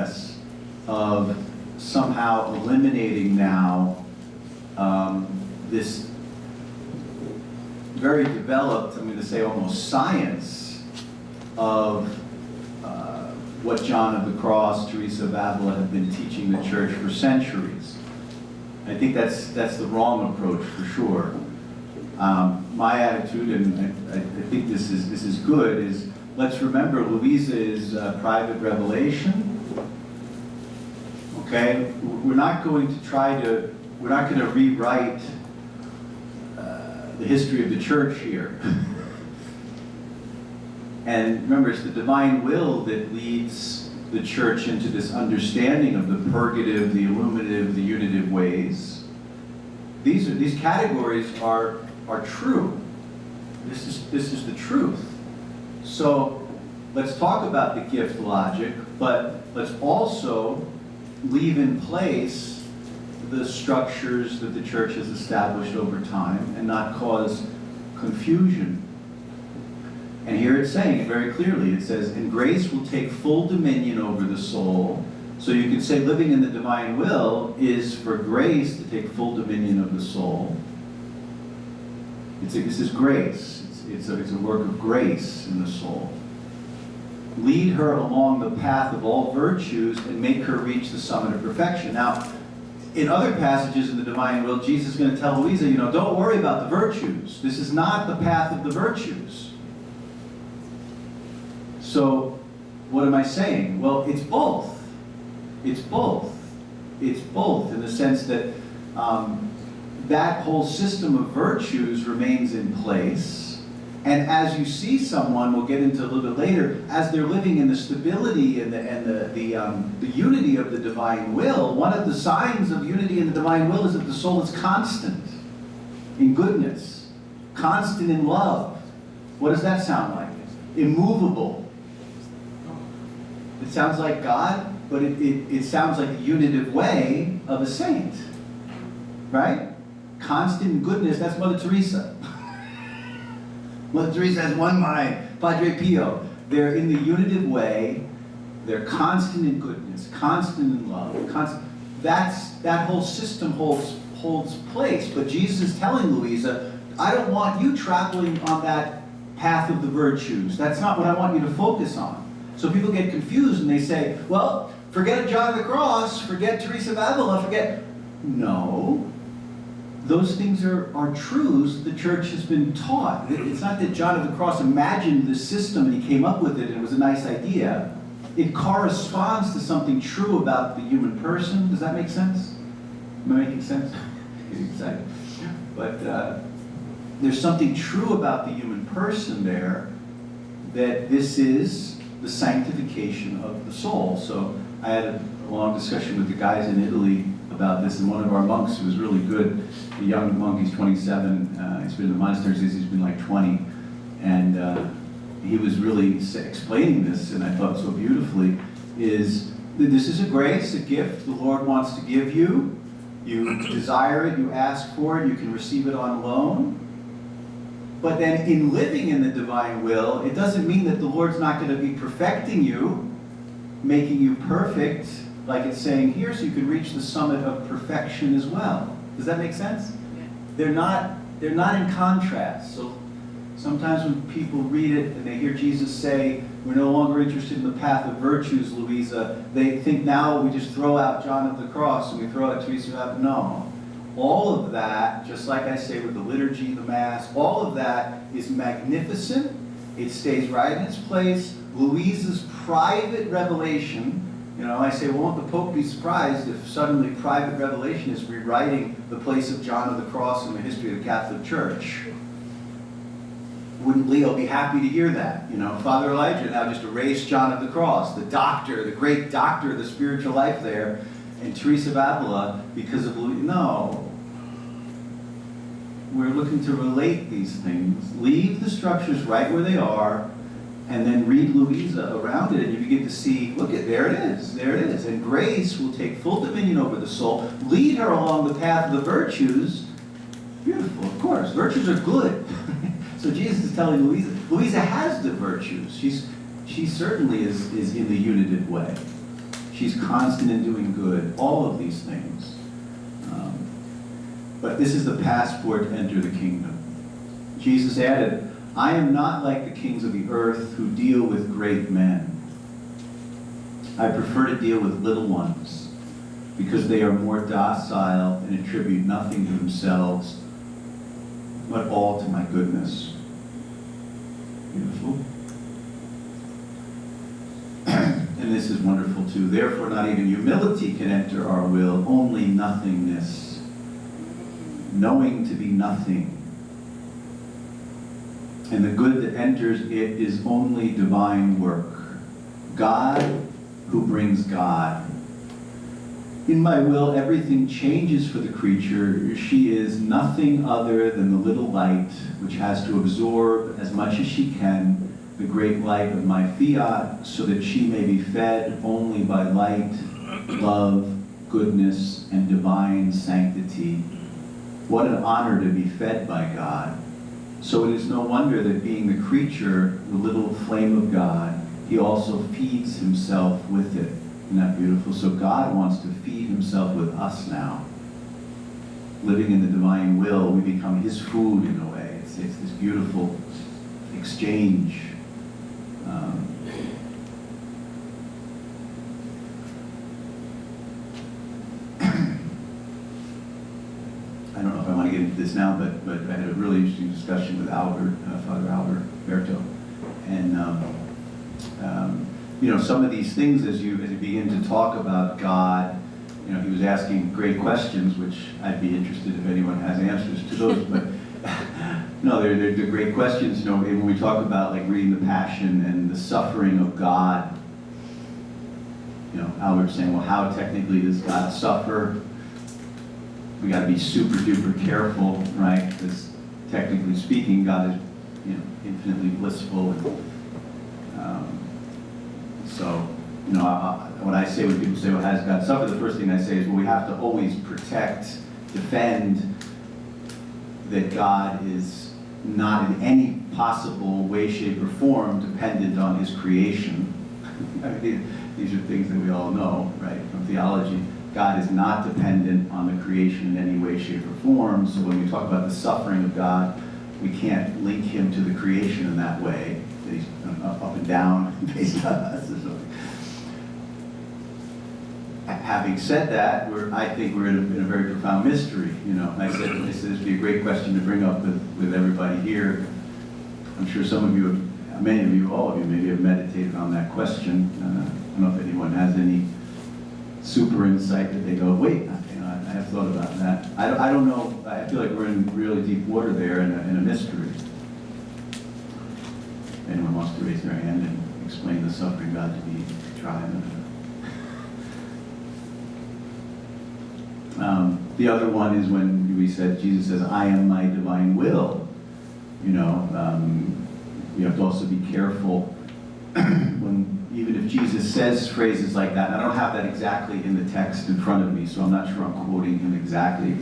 process of somehow eliminating now this very developed, I'm going to say almost science of what John of the Cross, Teresa of Avila have been teaching the church for centuries. I think that's the wrong approach for sure. My attitude, and I think this is good, is let's remember Louisa is private revelation. Okay, we're not going to rewrite the history of the church here. And remember, it's the divine will that leads the church into this understanding of the purgative, the illuminative, the unitive ways. These categories are true. This is the truth. So let's talk about the gift logic, but let's also leave in place the structures that the church has established over time and not cause confusion. And here it's saying it very clearly. It says, and grace will take full dominion over the soul. So you could say living in the divine will is for grace to take full dominion of the soul. This is grace. It's a work of grace in the soul. Lead her along the path of all virtues and make her reach the summit of perfection. Now, in other passages in the divine will, Jesus is going to tell Louisa, don't worry about the virtues. This is not the path of the virtues. So, what am I saying? Well, it's both. It's both. It's both in the sense that that whole system of virtues remains in place. And as you see someone, we'll get into a little bit later, as they're living in the stability and the unity of the divine will, one of the signs of unity in the divine will is that the soul is constant in goodness, constant in love. What does that sound like? Immovable. It sounds like God, but it sounds like the unitive way of a saint. Right? Constant in goodness, that's Mother Teresa. Mother Teresa has one mind, Padre Pio. They're in the unitive way, they're constant in goodness, constant in love, that whole system holds place. But Jesus is telling Louisa, I don't want you traveling on that path of the virtues. That's not what I want you to focus on. So people get confused and they say, well, forget John of the Cross, forget Teresa of Avila, forget. No. Those things are truths the church has been taught. It's not that John of the Cross imagined this system and he came up with it and it was a nice idea. It corresponds to something true about the human person. Does that make sense? Am I making sense? Exactly. But there's something true about the human person there, that this is the sanctification of the soul. So I had a long discussion with the guys in Italy about this, and one of our monks who was really good, a young monk, he's 27, he's been in the monastery since he's been like 20, and he was really explaining this, and I thought so beautifully, is that this is a grace, a gift the Lord wants to give you. You desire it, you ask for it, you can receive it on loan. But then in living in the divine will, it doesn't mean that the Lord's not going to be perfecting you, making you perfect, like it's saying here, so you can reach the summit of perfection as well. Does that make sense? Yeah. They're not in contrast. So sometimes when people read it and they hear Jesus say, we're no longer interested in the path of virtues, Louisa, they think now we just throw out John of the Cross and we throw out Teresa of Avila. No. All of that, just like I say with the liturgy, the Mass, all of that is magnificent. It stays right in its place. Louisa's private revelation, I say, won't the Pope be surprised if suddenly private revelation is rewriting the place of John of the Cross in the history of the Catholic Church? Wouldn't Leo be happy to hear that? Father Elijah now just erased John of the Cross, the doctor, the great doctor of the spiritual life there, and Teresa of Avila because of Louisa. No. We're looking to relate these things, leave the structures right where they are, and then read Louisa around it, and you begin to see, look at, there it is. And grace will take full dominion over the soul, lead her along the path of the virtues. Beautiful, of course. Virtues are good. So Jesus is telling Louisa has the virtues. She certainly is in the unitive way. She's constant in doing good. All of these things. But this is the passport to enter the kingdom. Jesus added, I am not like the kings of the earth who deal with great men. I prefer to deal with little ones, because they are more docile and attribute nothing to themselves, but all to my goodness. Beautiful. And this is wonderful too. Therefore, not even humility can enter our will, only nothingness. Knowing to be nothing. And the good that enters it is only divine work. God who brings God. In my will, everything changes for the creature. She is nothing other than the little light which has to absorb as much as she can the great light of my fiat, so that she may be fed only by light, love, goodness, and divine sanctity. What an honor to be fed by God. So it is no wonder that being the creature, the little flame of God, he also feeds himself with it. Isn't that beautiful? So God wants to feed himself with us now. Living in the divine will, we become his food in a way. It's this beautiful exchange. I don't know if I want to get into this now, but I had a really interesting discussion with Albert, Father Albert Berto. And some of these things, as you begin to talk about God, he was asking great questions, which I'd be interested if anyone has answers to those. But no, they're great questions. When we talk about like reading the Passion and the suffering of God, Albert's saying, well, how technically does God suffer? We got to be super duper careful, right? Because technically speaking, God is, infinitely blissful. When I say, when people say, well, how does God suffer? The first thing I say is, well, we have to always protect, defend that God is not in any possible way, shape, or form dependent on his creation. These are things that we all know, right, from theology. God is not dependent on the creation in any way, shape, or form. So when we talk about the suffering of God, we can't link him to the creation in that way, that he's up and down based on us or something. Having said that, I think we're in a very profound mystery. I said this would be a great question to bring up with everybody here. I'm sure some of you, many of you, all of you maybe have meditated on that question. I don't know if anyone has any super insight that they go, wait, I have thought about that. I don't know. I feel like we're in really deep water there in a mystery. If anyone wants to raise their hand and explain the suffering God to be, try. The other one is when we said, Jesus says, I am my divine will. You have to also be careful even if Jesus says phrases like that. And I don't have that exactly in the text in front of me, so I'm not sure I'm quoting him exactly,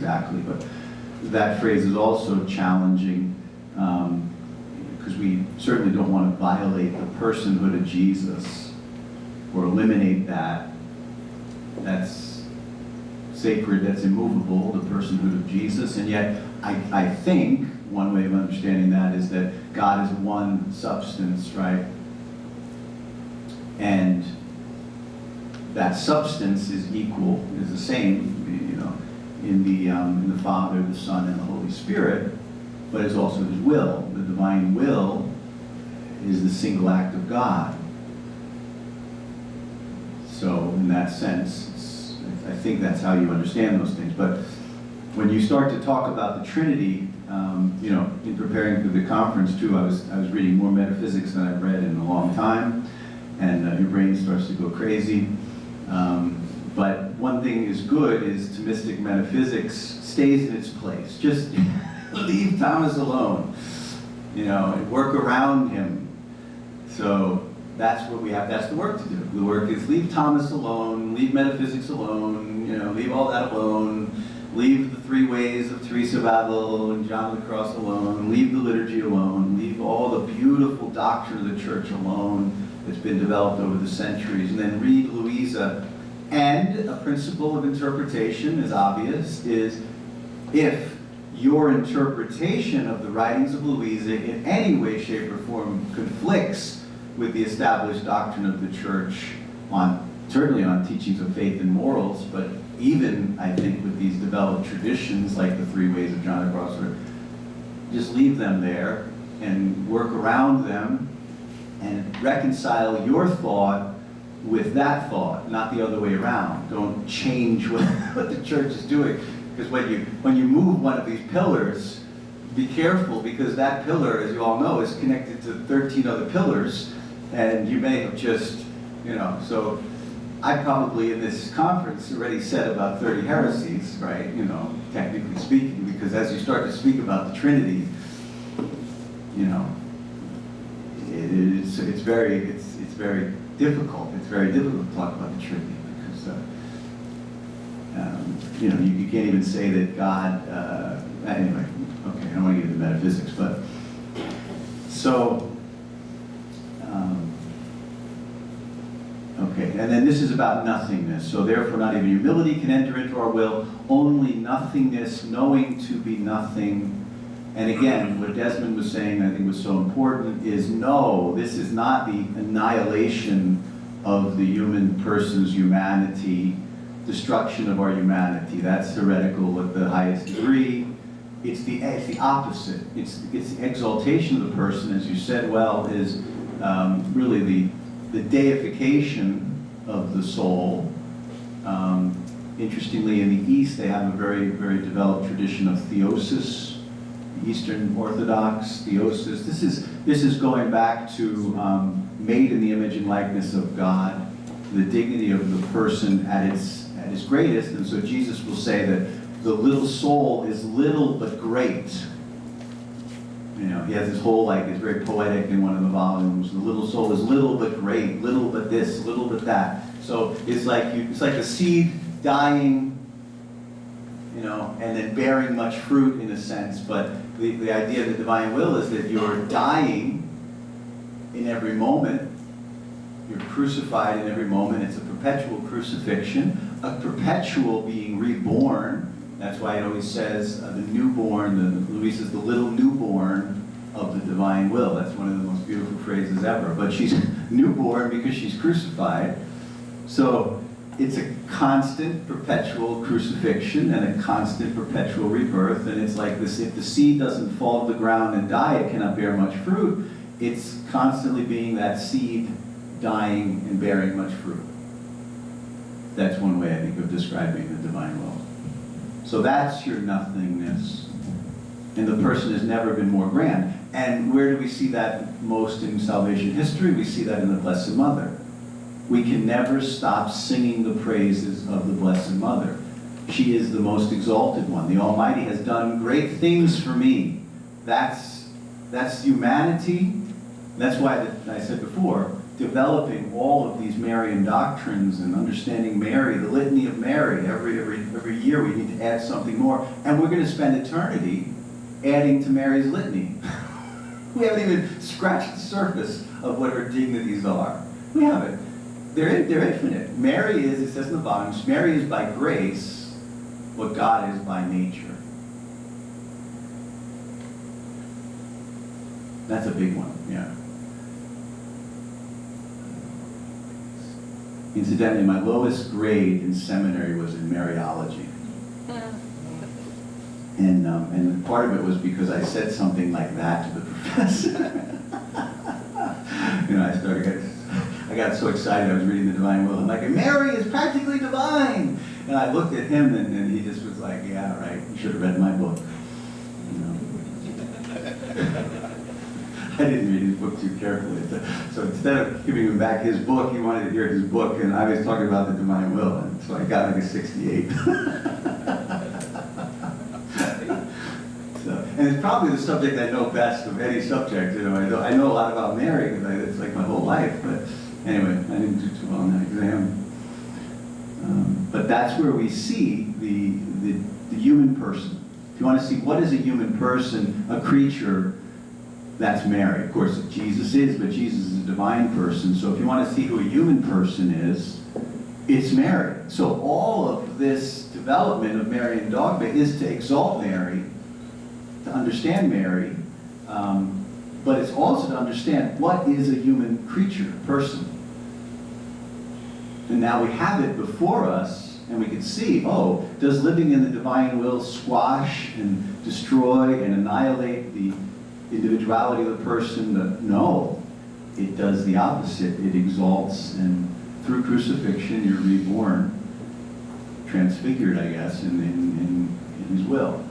but that phrase is also challenging because we certainly don't want to violate the personhood of Jesus or eliminate that. That's sacred, that's immovable, the personhood of Jesus. And yet, I think one way of understanding that is that God is one substance, right? And that substance is equal, is the same, in the Father, the Son, and the Holy Spirit, but it's also his will. The divine will is the single act of God. So in that sense, I think that's how you understand those things. But when you start to talk about the Trinity, in preparing for the conference too, I was reading more metaphysics than I've read in a long time, and your brain starts to go crazy. But one thing is good is Thomistic metaphysics stays in its place. Just leave Thomas alone, and work around him. So that's what we have. That's the work to do. The work is leave Thomas alone, leave metaphysics alone, leave all that alone, leave the three ways of Teresa of Avila and John of the Cross alone, leave the liturgy alone, leave all the beautiful doctrine of the church alone that's been developed over the centuries, and then read Louisa And a principle of interpretation is obvious, is if your interpretation of the writings of Louisa in any way, shape, or form conflicts with the established doctrine of the church certainly on teachings of faith and morals, but even, I think, with these developed traditions like the three ways of John the Crosser, just leave them there and work around them and reconcile your thought with that thought, not the other way around. Don't change what the church is doing. Because when you move one of these pillars, be careful, because that pillar, as you all know, is connected to 13 other pillars, and you may have just, so I probably in this conference already said about 30 heresies, right? Technically speaking, because as you start to speak about the Trinity, it's very difficult. It's very difficult to talk about the Trinity because you can't even say that God. Anyway, okay, I don't want to get into metaphysics, but so. Okay, and then this is about nothingness. So therefore not even humility can enter into our will, only nothingness, knowing to be nothing. And again, what Desmond was saying, I think was so important, is no, this is not the annihilation of the human person's humanity, destruction of our humanity. That's heretical at the highest degree. It's the opposite. It's the exaltation of the person, as you said well, is really the deification of the soul. Interestingly, in the East, they have a very, very developed tradition of theosis, the Eastern Orthodox theosis. This is going back to made in the image and likeness of God, the dignity of the person at its greatest. And so Jesus will say that the little soul is little but great. He has this whole, it's very poetic in one of the volumes. The little soul is little but great, little but this, little but that. So it's like a seed dying, and then bearing much fruit in a sense. But the idea of the divine will is that you're dying in every moment. You're crucified in every moment. It's a perpetual crucifixion, a perpetual being reborn. That's why it always says the newborn, Louise is the little newborn of the divine will. That's one of the most beautiful phrases ever. But she's newborn because she's crucified. So it's a constant, perpetual crucifixion and a constant, perpetual rebirth. And it's like this, if the seed doesn't fall to the ground and die, it cannot bear much fruit. It's constantly being that seed dying and bearing much fruit. That's one way, I think, of describing the divine will. So that's your nothingness. And the person has never been more grand. And where do we see that most in salvation history? We see that in the Blessed Mother. We can never stop singing the praises of the Blessed Mother. She is the most exalted one. The Almighty has done great things for me. That's humanity. That's why I said before, developing all of these Marian doctrines and understanding Mary, the litany of Mary. Every year we need to add something more. And we're going to spend eternity adding to Mary's litany. We haven't even scratched the surface of what her dignities are. We haven't. They're infinite. Mary is, it says in the volumes, Mary is by grace what God is by nature. That's a big one, yeah. Incidentally, my lowest grade in seminary was in Mariology. And part of it was because I said something like that to the professor. I got so excited I was reading the Divine Will. I'm like, Mary is practically divine! And I looked at him and he just was like, yeah, right, you should have read my book. I didn't read his book too carefully. So instead of giving him back his book, he wanted to hear his book, and I was talking about the Divine Will, and so I got like a 68. And it's probably the subject I know best of any subject. I know a lot about Mary, because it's like my whole life, but anyway, I didn't do too well on that exam. But that's where we see the human person. If you want to see what is a human person, a creature, that's Mary. Of course, Jesus is, but Jesus is a divine person. So if you want to see who a human person is, it's Mary. So all of this development of Marian dogma is to exalt Mary, to understand Mary, but it's also to understand what is a human creature, person. And now we have it before us, and we can see, oh, does living in the divine will squash and destroy and annihilate the individuality of the person? No, it does the opposite. It exalts, and through crucifixion, you're reborn, transfigured, I guess, in his will.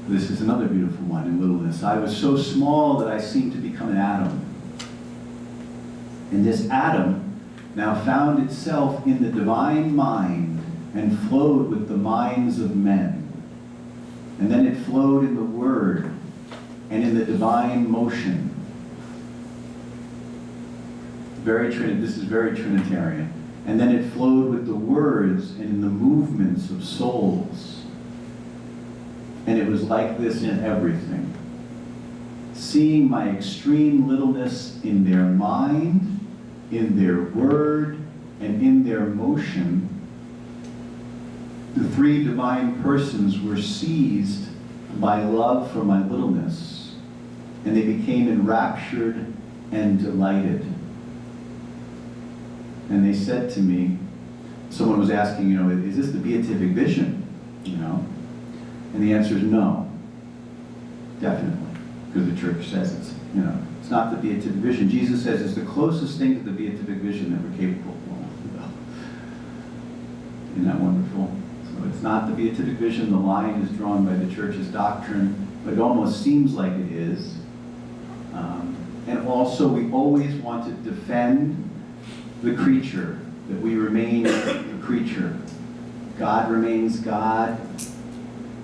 This is another beautiful one in littleness. I was so small that I seemed to become an atom. And this atom now found itself in the divine mind and flowed with the minds of men. And then it flowed in the Word and in the divine motion. This is very Trinitarian. And then it flowed with the words and in the movements of souls. And it was like this in everything. Seeing my extreme littleness in their mind, in their word, and in their motion, the three divine persons were seized by love for my littleness, and they became enraptured and delighted. And they said to me, someone was asking, is this the beatific vision? And the answer is no, definitely, because the church says it's not the beatific vision. Jesus says it's the closest thing to the beatific vision that we're capable of. Isn't that wonderful? So it's not the beatific vision. The line is drawn by the church's doctrine, but it almost seems like it is. And also, we always want to defend the creature, that we remain a creature. God remains God.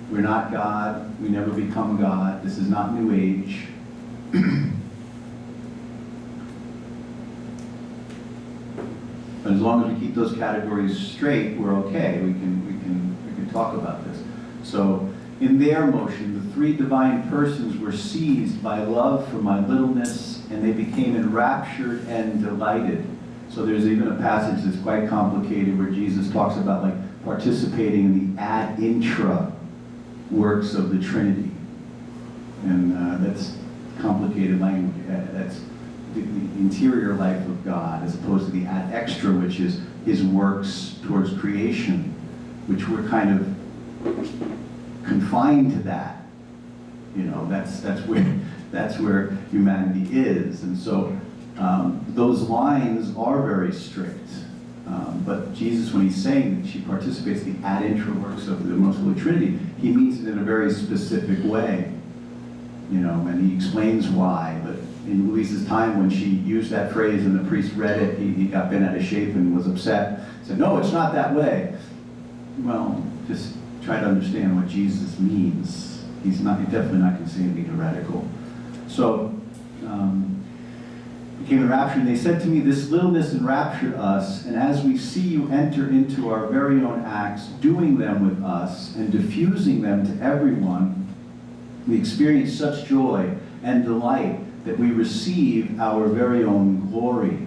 We're not God. We never become God. This is not New Age. But as long as we keep those categories straight, we're okay. We can talk about this. So, in their motion, the three divine persons were seized by love for my littleness, and they became enraptured and delighted. So there's even a passage that's quite complicated where Jesus talks about participating in the ad intra works of the Trinity. And that's complicated language. That's the interior life of God, as opposed to the ad extra, which is his works towards creation, which we're kind of confined to that. That's where humanity is. And so those lines are very strict. But Jesus, when he's saying that she participates in the ad intra works of the Most Holy Trinity, he means it in a very specific way, and he explains why. But in Louise's time, when she used that phrase and the priest read it, he got bent out of shape and was upset. Said, no, it's not that way. Well, just try to understand what Jesus means. He's definitely not going to say anything heretical. So, became enraptured, and they said to me, this littleness enraptured us, and as we see you enter into our very own acts, doing them with us, and diffusing them to everyone, we experience such joy and delight that we receive our very own glory,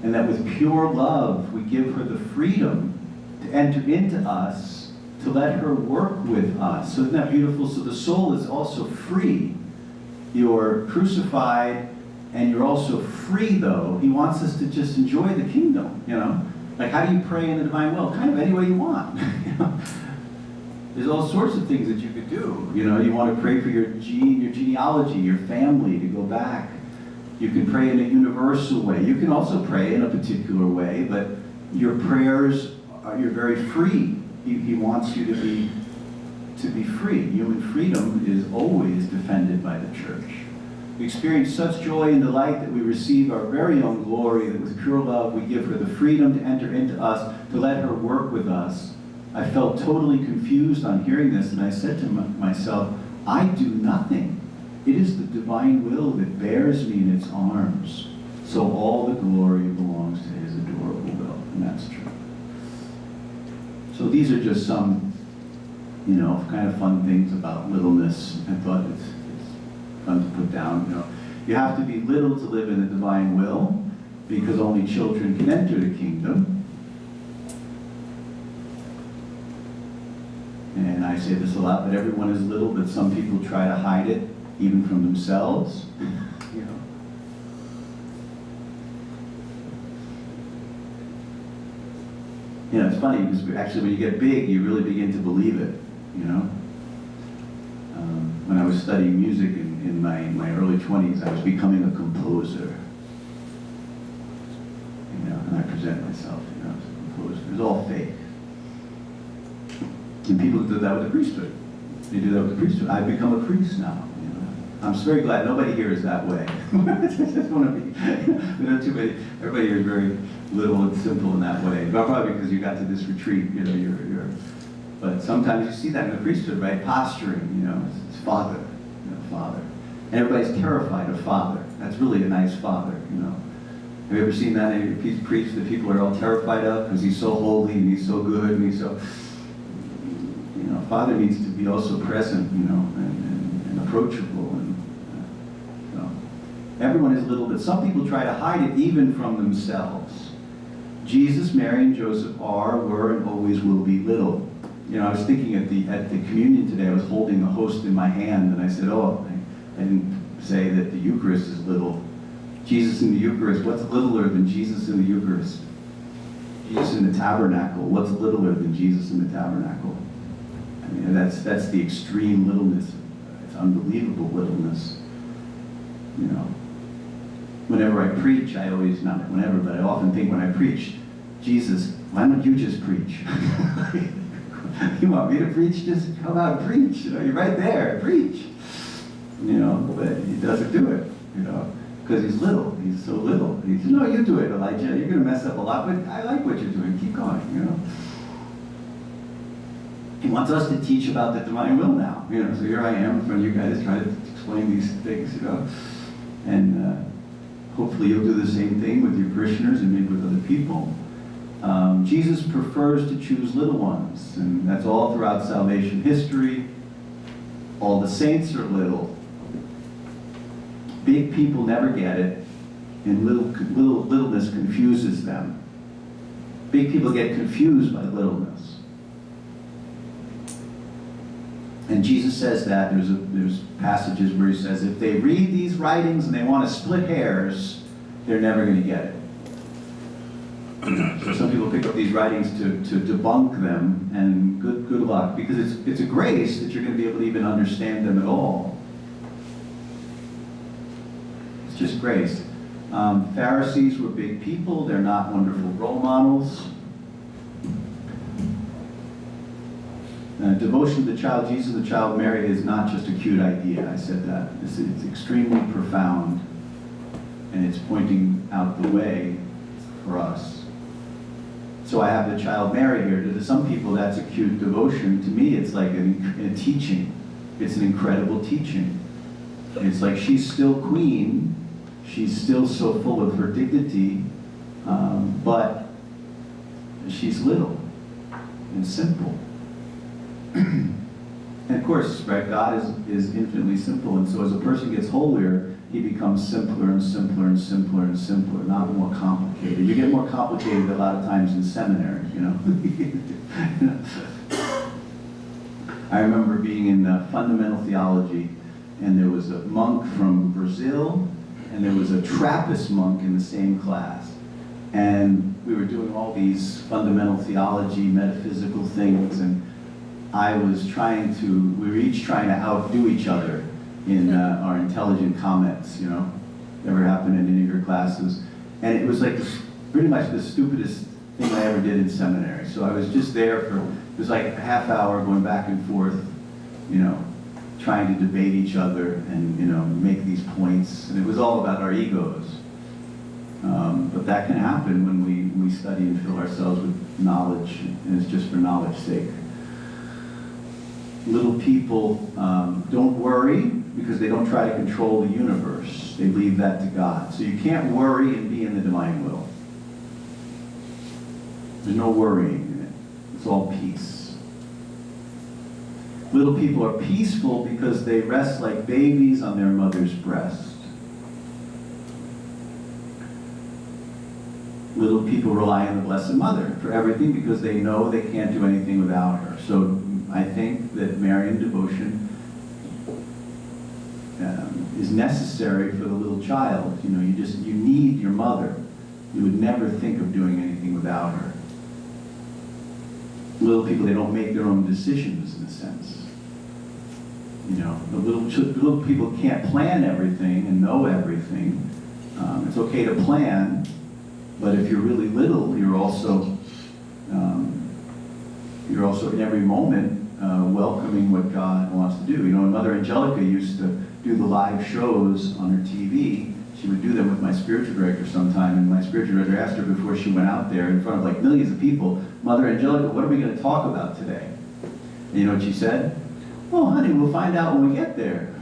and that with pure love we give her the freedom to enter into us, to let her work with us. So isn't that beautiful? So the soul is also free. You're crucified, and you're also free, though. He wants us to just enjoy the kingdom, Like, how do you pray in the divine will? Kind of any way you want. There's all sorts of things that you could do. You want to pray for your genealogy, your family, to go back. You can pray in a universal way. You can also pray in a particular way, but your prayers, you're very free. He wants you to be free. Human freedom is always defended by the church. We experience such joy and delight that we receive our very own glory, that with pure love we give her the freedom to enter into us, to let her work with us. I felt totally confused on hearing this, and I said to myself, I do nothing. It is the divine will that bears me in its arms. So all the glory belongs to his adorable will, and that's true. So these are just some, kind of fun things about littleness. I thought it's fun to put down. You have to be little to live in the divine will, because only children can enter the kingdom. And I say this a lot, but everyone is little, but some people try to hide it, even from themselves. You know. You know, it's funny, because actually when you get big, you really begin to believe it, you know. When I was studying music in my early 20s, I was becoming a composer. You know, and I present myself, you know, as a composer. It was all fake. And people do that with the priesthood. They do that with the priesthood. I've become a priest now. You know. I'm very glad nobody here is that way. I just want to be, you know, too many. Everybody here is very little and simple in that way. But probably because you got to this retreat, you know, but sometimes you see that in the priesthood, right? Posturing, you know, it's father, you know, father. And everybody's terrified of father. That's really a nice father, you know. Have you ever seen that in your priest that people are all terrified of because he's so holy and he's so good and he's so, you know, father needs to be also present, you know, and approachable. And so everyone is little, but some people try to hide it even from themselves. Jesus, Mary, and Joseph are, were, and always will be little. You know, I was thinking at the communion today, I was holding a host in my hand, and I said, oh, I didn't say that the Eucharist is little. Jesus in the Eucharist, what's littler than Jesus in the Eucharist? Jesus in the tabernacle, what's littler than Jesus in the tabernacle? I mean, that's the extreme littleness. It's unbelievable littleness. You know, whenever I preach, I always, not whenever, but I often think when I preach, Jesus, why don't you just preach? You want me to preach? Just come out and preach. You know, you're right there, preach. You know, but he doesn't do it, you know, because he's little. He's so little. He says, no, you do it, Elijah. You're going to mess up a lot, but I like what you're doing. Keep going, you know. He wants us to teach about the divine will now. You know, so here I am in front of you guys trying to explain these things, you know. And hopefully you'll do the same thing with your parishioners and maybe with other people. Jesus prefers to choose little ones, and that's all throughout salvation history. All the saints are little. Big people never get it, and littleness confuses them. Big people get confused by littleness. And Jesus says that, there's passages where he says, if they read these writings and they want to split hairs, they're never going to get it. So some people pick up these writings to debunk them, and good luck, because it's a grace that you're going to be able to even understand them at all. It's just grace. Pharisees were big people. They're not wonderful role models. Devotion to the child Jesus, the child Mary, is not just a cute idea. I said that. It's extremely profound, and it's pointing out the way for us. So I have the child Mary here. To some people, that's a cute devotion. To me, it's like a teaching. It's an incredible teaching. It's like she's still queen. She's still so full of her dignity, but she's little and simple. And of course, right, God is infinitely simple, and so as a person gets holier, he becomes simpler and simpler and simpler and simpler, not more complicated. You get more complicated a lot of times in seminary, you know. I remember being in fundamental theology, and there was a monk from Brazil, and there was a Trappist monk in the same class. And we were doing all these fundamental theology, metaphysical things, and we were each trying to outdo each other in our intelligent comments, you know. Never happened in any of your classes. And it was like pretty much the stupidest thing I ever did in seminary. So I was just there it was like a half hour going back and forth, you know, trying to debate each other and, you know, make these points. And it was all about our egos. But that can happen when we study and fill ourselves with knowledge, and it's just for knowledge's sake. Little people don't worry because they don't try to control the universe. They leave that to God. So you can't worry and be in the divine will. There's no worrying in it. It's all peace. Little people are peaceful because they rest like babies on their mother's breast. Little people rely on the Blessed Mother for everything because they know they can't do anything without her. So I think that Marian devotion is necessary for the little child. You know, you need your mother. You would never think of doing anything without her. Little people, they don't make their own decisions in a sense. You know, the little people can't plan everything and know everything. It's okay to plan, but if you're really little, you're also in every moment welcoming what God wants to do. You know, Mother Angelica used to do the live shows on her TV. She would do them with my spiritual director sometime, and my spiritual director asked her before she went out there in front of like millions of people, Mother Angelica, what are we going to talk about today? And you know what she said? Oh, honey, we'll find out when we get there.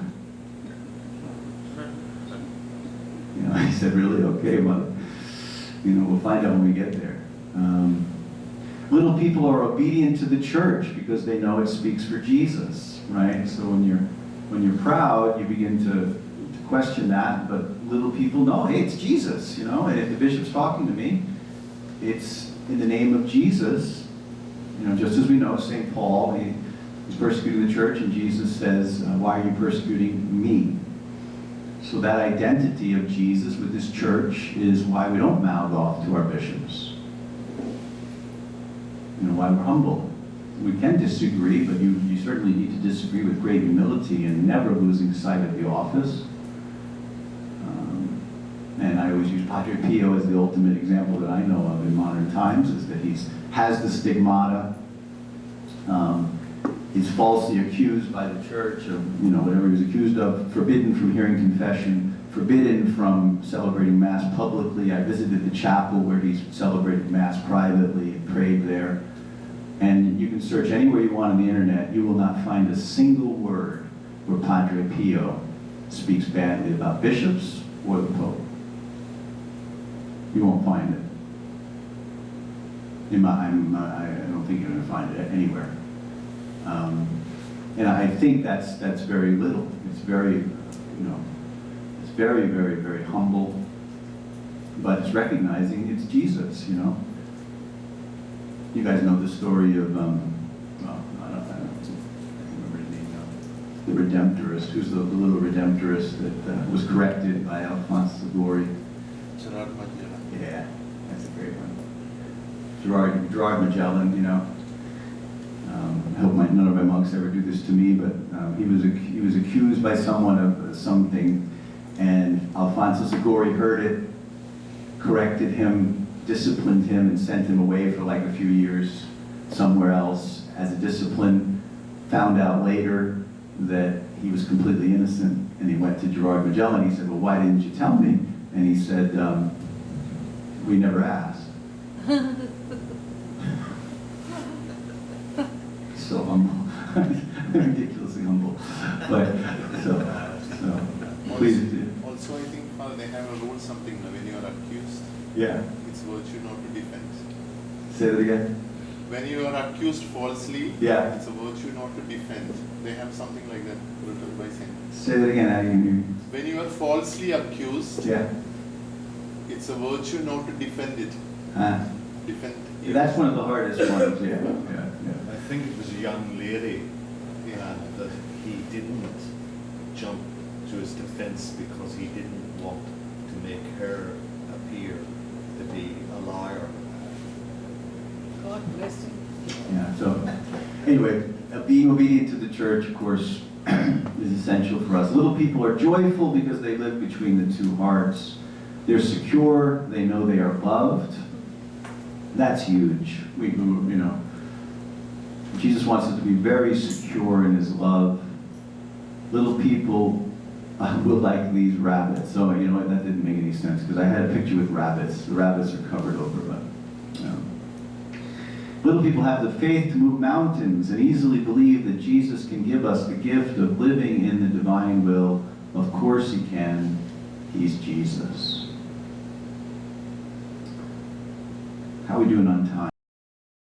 You know, I said, really? Okay, Mother. You know, we'll find out when we get there. Little people are obedient to the church because they know it speaks for Jesus, right? So when you're proud, you begin to question that, but little people know, hey, it's Jesus, you know, and if the bishop's talking to me, it's in the name of Jesus. You know, just as we know, St. Paul, he's persecuting the church, and Jesus says, why are you persecuting me? So that identity of Jesus with this church is why we don't mouth off to our bishops. You know, why we're humble. We can disagree, but you certainly need to disagree with great humility and never losing sight of the office. And I always use Padre Pio as the ultimate example that I know of in modern times, is that he has the stigmata. He's falsely accused by the church of, you know, whatever he was accused of, forbidden from hearing confession, forbidden from celebrating Mass publicly. I visited the chapel where he celebrated Mass privately and prayed there. And you can search anywhere you want on the internet, you will not find a single word where Padre Pio speaks badly about bishops or the Pope. You won't find it. I don't think you're going to find it anywhere. And I think that's very little. It's very, you know, it's very, very, very humble, but it's recognizing it's Jesus, you know. You guys know the story of, well, I don't remember his name now. The Redemptorist. Who's the little Redemptorist that was corrected by Alphonse Liguori? Gerard Magellan. Yeah, that's a great one. Gerard Magellan, you know. I hope none of my monks ever do this to me, but he was accused by someone of something, and Alphonsus Liguori heard it, corrected him, disciplined him, and sent him away for like a few years somewhere else as a discipline. Found out later that he was completely innocent, and he went to Gerard Magellan. He said, well, why didn't you tell me? And he said, we never asked. So humble, ridiculously humble. But so please do. Also, I think, Father, they have a rule something when you are accused. Yeah. It's virtue not to defend. Say that again. When you are accused falsely, Yeah. it's a virtue not to defend. They have something like that written by Saint. Say that again. I didn't hear you. When you are falsely accused, Yeah. it's a virtue not to defend it. Defend. Yeah, that's one of the hardest ones. Yeah. I think it was a young lady Yeah. that he didn't jump to his defense because he didn't want to make her appear to be a liar. God bless him. Yeah. So anyway, being obedient to the church, of course, is essential for us. Little people are joyful because they live between the two hearts. They're secure. They know they are loved. That's huge. You know, Jesus wants us to be very secure in his love. Little people will like these rabbits. So, you know what, that didn't make any sense because I had a picture with rabbits. The rabbits are covered over, but little people have the faith to move mountains and easily believe that Jesus can give us the gift of living in the divine will. Of course he can. He's Jesus. How are we doing on time?